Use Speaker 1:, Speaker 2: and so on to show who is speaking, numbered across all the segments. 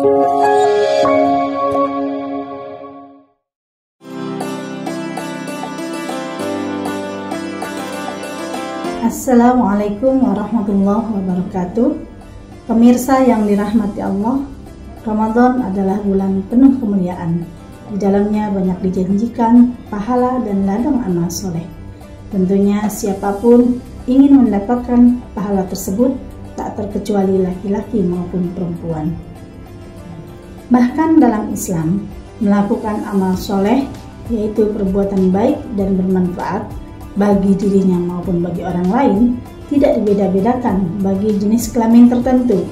Speaker 1: Assalamualaikum warahmatullahi wabarakatuh. Pemirsa yang dirahmati Allah, Ramadan adalah bulan penuh kemuliaan. Di dalamnya banyak dijanjikan pahala dan ladang amal soleh. Tentunya siapapun ingin mendapatkan pahala tersebut, tak terkecuali laki-laki maupun perempuan. Bahkan dalam Islam, melakukan amal soleh, yaitu perbuatan baik dan bermanfaat bagi dirinya maupun bagi orang lain, tidak dibeda-bedakan bagi jenis kelamin tertentu,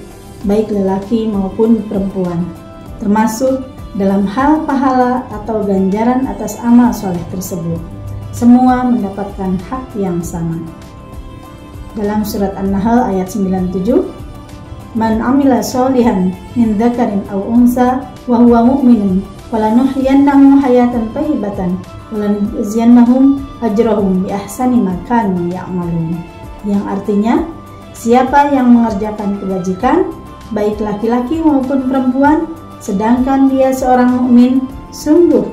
Speaker 1: baik lelaki maupun perempuan, termasuk dalam hal pahala atau ganjaran atas amal soleh tersebut. Semua mendapatkan hak yang sama. Dalam surat An-Nahl ayat 97, "Man amila sholihan min dzakarin aw unsa wa huwa mu'minun falanuhyiyannahu hayatan thayyibatan walanajziyannahum ajrahum bi ahsani ma kanu ya'malun." Yang artinya, siapa yang mengerjakan kebajikan, baik laki-laki maupun perempuan, sedangkan dia seorang mukmin, sungguh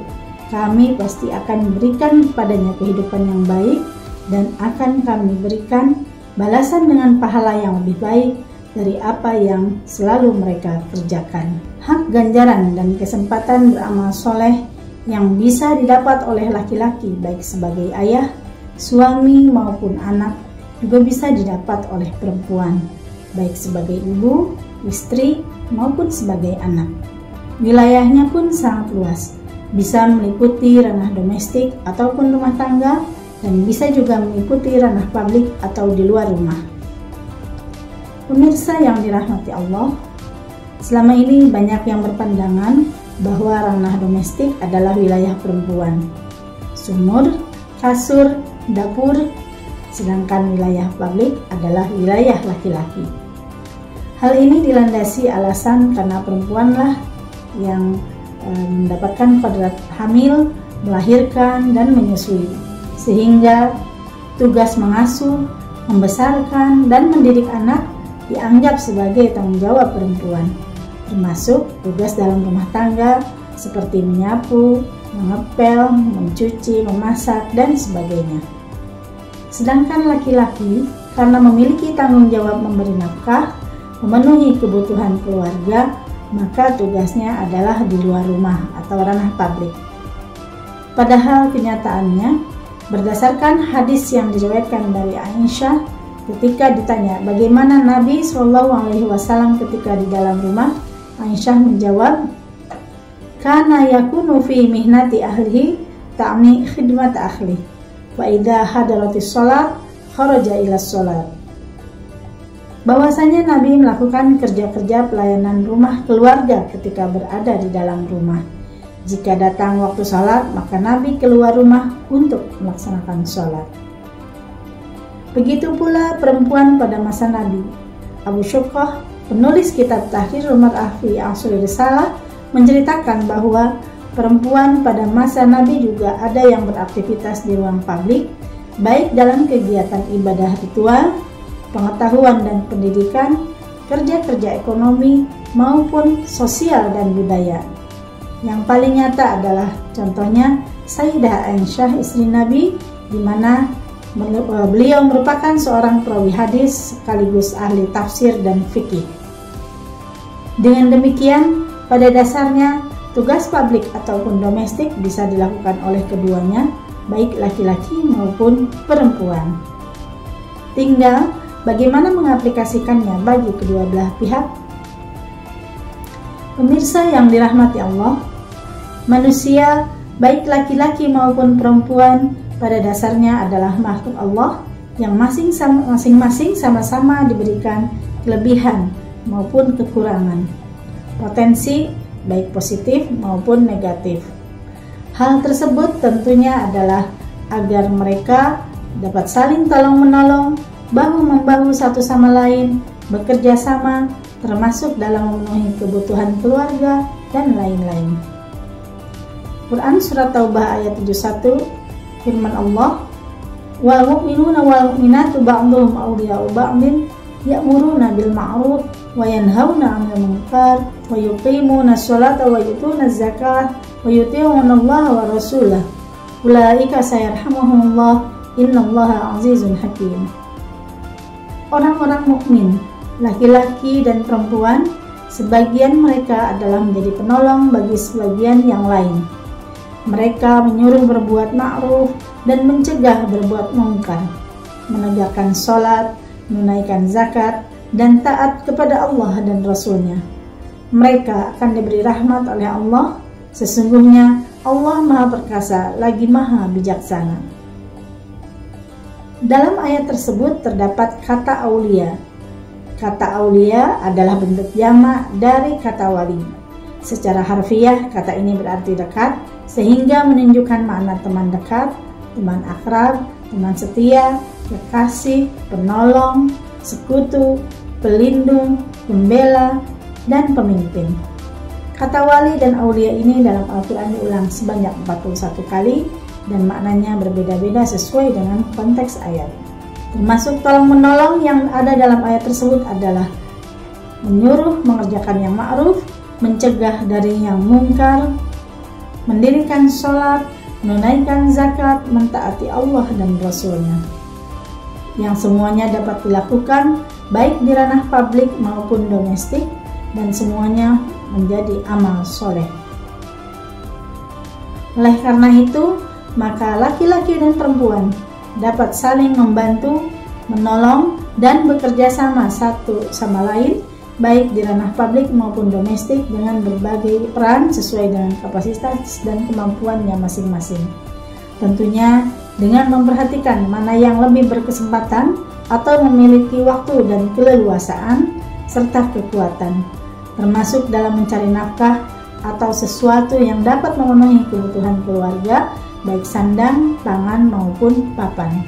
Speaker 1: kami pasti akan memberikan kepadanya kehidupan yang baik dan akan kami berikan balasan dengan pahala yang lebih baik dari apa yang selalu mereka kerjakan. Hak ganjaran dan kesempatan beramal soleh yang bisa didapat oleh laki-laki baik sebagai ayah, suami maupun anak juga bisa didapat oleh perempuan baik sebagai ibu, istri maupun sebagai anak. Wilayahnya pun sangat luas, bisa meliputi ranah domestik ataupun rumah tangga dan bisa juga meliputi ranah publik atau di luar rumah. Pemirsa yang dirahmati Allah, selama ini banyak yang berpandangan bahwa ranah domestik adalah wilayah perempuan, sumur, kasur, dapur, sedangkan wilayah publik adalah wilayah laki-laki. Hal ini dilandasi alasan karena perempuanlah yang mendapatkan kodrat hamil, melahirkan, dan menyusui, sehingga tugas mengasuh, membesarkan, dan mendidik anak dianggap sebagai tanggung jawab perempuan, termasuk tugas dalam rumah tangga seperti menyapu, mengepel, mencuci, memasak, dan sebagainya. Sedangkan laki-laki karena memiliki tanggung jawab memberi nafkah, memenuhi kebutuhan keluarga, maka tugasnya adalah di luar rumah atau ranah publik. Padahal kenyataannya, berdasarkan hadis yang diriwayatkan dari Aisyah, ketika ditanya bagaimana Nabi SAW ketika di dalam rumah, Aisyah menjawab, "Kana yakunu fi mihnati ahlihi ta'ni khidmat ahli, wa idza hadaratis shalat kharaja ila shalat." Bahwasanya Nabi melakukan kerja-kerja pelayanan rumah keluarga ketika berada di dalam rumah. Jika datang waktu sholat, maka Nabi keluar rumah untuk melaksanakan sholat. Begitu pula perempuan pada masa Nabi. Abu Syuqah, penulis kitab Tahrirul Mar'ah fi Asri Risalah, menceritakan bahwa perempuan pada masa Nabi juga ada yang beraktivitas di ruang publik, baik dalam kegiatan ibadah ritual, pengetahuan dan pendidikan, kerja-kerja ekonomi, maupun sosial dan budaya. Yang paling nyata adalah contohnya Sayyidah Aisyah, istri Nabi, di mana beliau merupakan seorang perawi hadis sekaligus ahli tafsir dan fikih. Dengan demikian, pada dasarnya tugas publik ataupun domestik bisa dilakukan oleh keduanya, baik laki-laki maupun perempuan. Tinggal bagaimana mengaplikasikannya bagi kedua belah pihak. Pemirsa yang dirahmati Allah, manusia baik laki-laki maupun perempuan pada dasarnya adalah makhluk Allah yang masing-masing sama-sama diberikan kelebihan maupun kekurangan, potensi baik positif maupun negatif. Hal tersebut tentunya adalah agar mereka dapat saling tolong-menolong, bahu-membahu satu sama lain, bekerja sama, termasuk dalam memenuhi kebutuhan keluarga dan lain-lain. Quran Surat Taubah ayat 71, firman Allah, "Wal mu'minuna wal mu'minatu ba'dhum awliya'u ba'dhin ya'muruna bil ma'ruf wa yanhauna 'anil munkar wa yuqimuna sholata wa yutuna zakah wa yuti'una Allah wa rasulahu ulaika sayarhamuhumullah innallaha azizun hakim. Orang-orang mukmin, laki-laki dan perempuan, sebagian mereka adalah menjadi penolong bagi sebagian yang lain. Mereka menyuruh berbuat ma'ruf dan mencegah berbuat mungkar, menegakkan sholat, menunaikan zakat, dan taat kepada Allah dan Rasul-Nya. Mereka akan diberi rahmat oleh Allah. Sesungguhnya Allah Maha Perkasa lagi Maha Bijaksana. Dalam ayat tersebut terdapat kata aulia. Kata aulia adalah bentuk jamak dari kata wali. Secara harfiah, kata ini berarti dekat, sehingga menunjukkan makna teman dekat, teman akrab, teman setia, kekasih, penolong, sekutu, pelindung, pembela, dan pemimpin. Kata wali dan aulia ini dalam Al-Quran diulang sebanyak 41 kali dan maknanya berbeda-beda sesuai dengan konteks ayat. Termasuk tolong menolong yang ada dalam ayat tersebut adalah menyuruh mengerjakan yang ma'ruf, mencegah dari yang mungkar, mendirikan sholat, menunaikan zakat, mentaati Allah dan Rasul-Nya. Yang semuanya dapat dilakukan baik di ranah publik maupun domestik, dan semuanya menjadi amal soleh. Oleh karena itu, maka laki-laki dan perempuan dapat saling membantu, menolong, dan bekerja sama satu sama lain, baik di ranah publik maupun domestik dengan berbagai peran sesuai dengan kapasitas dan kemampuannya masing-masing. Tentunya dengan memperhatikan mana yang lebih berkesempatan atau memiliki waktu dan keleluasaan serta kekuatan, termasuk dalam mencari nafkah atau sesuatu yang dapat memenuhi kebutuhan keluarga, baik sandang, pangan maupun papan.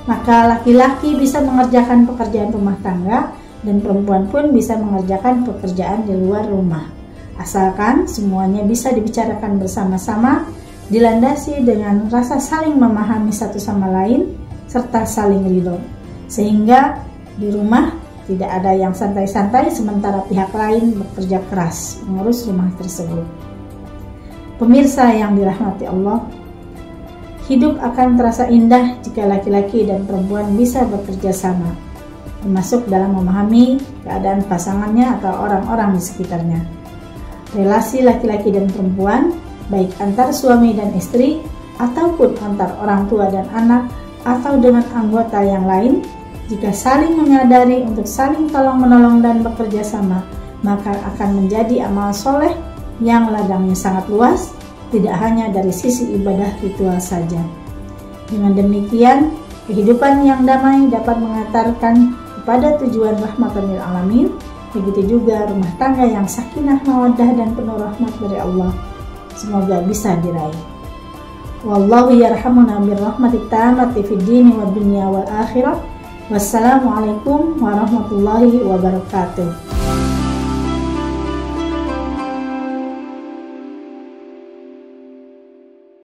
Speaker 1: Maka laki-laki bisa mengerjakan pekerjaan rumah tangga dan perempuan pun bisa mengerjakan pekerjaan di luar rumah, asalkan semuanya bisa dibicarakan bersama-sama, dilandasi dengan rasa saling memahami satu sama lain serta saling ridho, sehingga di rumah tidak ada yang santai-santai sementara pihak lain bekerja keras mengurus rumah tersebut. Pemirsa yang dirahmati Allah, hidup akan terasa indah jika laki-laki dan perempuan bisa bekerja sama, termasuk dalam memahami keadaan pasangannya atau orang-orang di sekitarnya. Relasi laki-laki dan perempuan, baik antar suami dan istri, ataupun antar orang tua dan anak, atau dengan anggota yang lain, jika saling menyadari untuk saling tolong-menolong dan bekerja sama, maka akan menjadi amal soleh yang ladangnya sangat luas, tidak hanya dari sisi ibadah ritual saja. Dengan demikian, kehidupan yang damai dapat mengantarkan kepada tujuan rahmatan lil alamin, begitu juga rumah tangga yang sakinah, mawaddah, dan penuh rahmat dari Allah. Semoga bisa diraih. Wallahu yarhamuna birrahmatit tammati fid dini wad dunya wal akhirah. Wassalamualaikum warahmatullahi wabarakatuh.